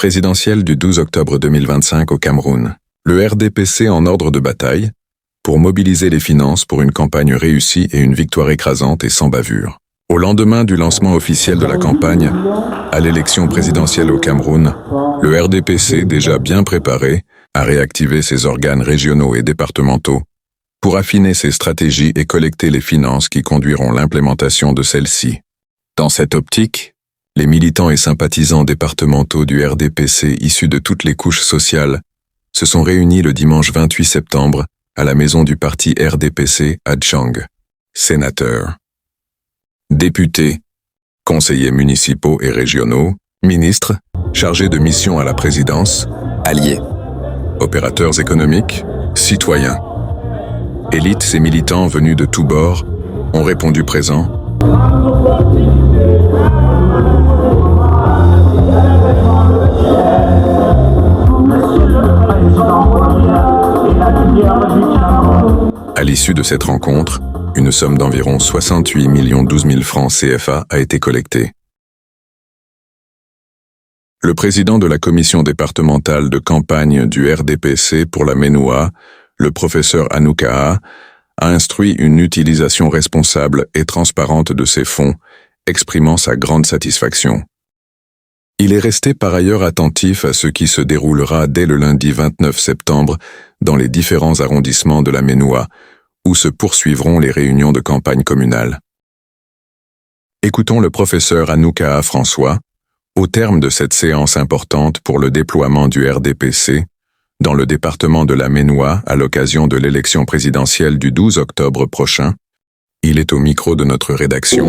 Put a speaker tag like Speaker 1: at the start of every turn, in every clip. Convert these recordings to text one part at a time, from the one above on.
Speaker 1: Présidentielle du 12 octobre 2025 au Cameroun. Le RDPC en ordre de bataille pour mobiliser les finances pour une campagne réussie et une victoire écrasante et sans bavure. Au lendemain du lancement officiel de la campagne, à l'élection présidentielle au Cameroun, le RDPC, déjà bien préparé, a réactivé ses organes régionaux et départementaux pour affiner ses stratégies et collecter les finances qui conduiront l'implémentation de celles-ci. Dans cette optique, les militants et sympathisants départementaux du RDPC issus de toutes les couches sociales se sont réunis le dimanche 28 septembre à la maison du parti RDPC à Tchang. Sénateurs, députés, conseillers municipaux et régionaux, ministres, chargés de mission à la présidence, alliés, opérateurs économiques, citoyens, élites et militants venus de tous bords ont répondu présents. À l'issue de cette rencontre, une somme d'environ 68 12 000 francs CFA a été collectée. Le président de la commission départementale de campagne du RDPC pour la MENOA, le professeur Anoukaa, a instruit une utilisation responsable et transparente de ces fonds, exprimant sa grande satisfaction. Il est resté par ailleurs attentif à ce qui se déroulera dès le lundi 29 septembre dans les différents arrondissements de la MENOA, où se poursuivront les réunions de campagne communale. Écoutons le professeur Anoukaa François, au terme de cette séance importante pour le déploiement du RDPC, dans le département de la MENOA à l'occasion de l'élection présidentielle du 12 octobre prochain. Il est au micro de notre rédaction.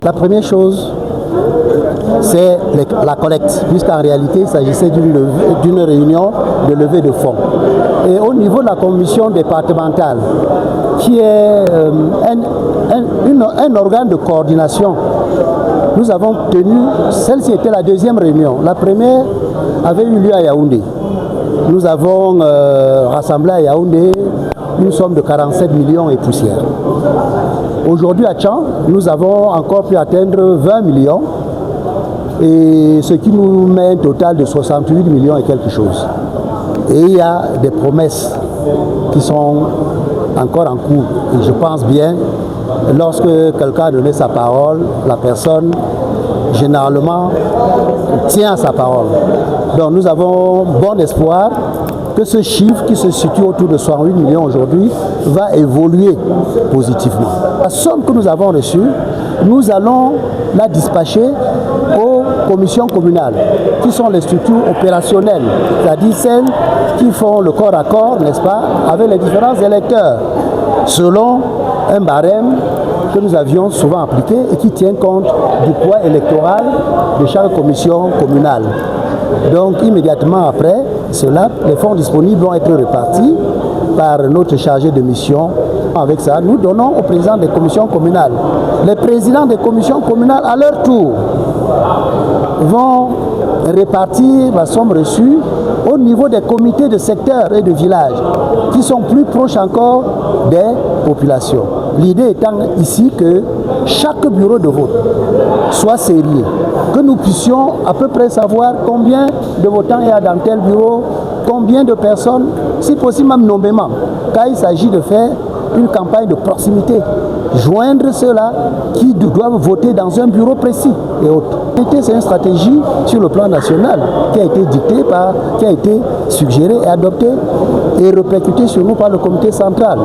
Speaker 2: La première chose, c'est la collecte, puisqu'en réalité, il s'agissait d'une réunion de levée de fonds. Et au niveau de la commission départementale, qui est un organe de coordination, nous avons tenu, celle-ci était la deuxième réunion. La première avait eu lieu à Yaoundé. Nous avons rassemblé à Yaoundé une somme de 47 millions et poussière. Aujourd'hui à Tchang, nous avons encore pu atteindre 20 millions, et ce qui nous met un total de 68 millions et quelque chose. Et il y a des promesses qui sont encore en cours. Et je pense bien, lorsque quelqu'un a donné sa parole, la personne, généralement, tient à sa parole. Donc nous avons bon espoir que ce chiffre qui se situe autour de 68 millions aujourd'hui va évoluer positivement. La somme que nous avons reçue, nous allons la dispatcher aux commissions communales, qui sont les structures opérationnelles, c'est-à-dire celles qui font le corps à corps, n'est-ce pas, avec les différents électeurs, selon un barème que nous avions souvent appliqué et qui tient compte du poids électoral de chaque commission communale. Donc immédiatement après cela, les fonds disponibles vont être répartis par notre chargé de mission. Avec ça, nous donnons aux présidents des commissions communales. Les présidents des commissions communales, à leur tour, vont répartir la somme reçue au niveau des comités de secteur et de village, qui sont plus proches encore des populations. L'idée étant ici que chaque bureau de vote soit sérieux, que nous puissions à peu près savoir combien de votants il y a dans tel bureau, combien de personnes, si possible même nommément, car il s'agit de faire une campagne de proximité, joindre ceux-là qui doivent voter dans un bureau précis et autres. C'est une stratégie sur le plan national qui a été dictée qui a été suggérée et adoptée et répercutée sur nous par le comité central.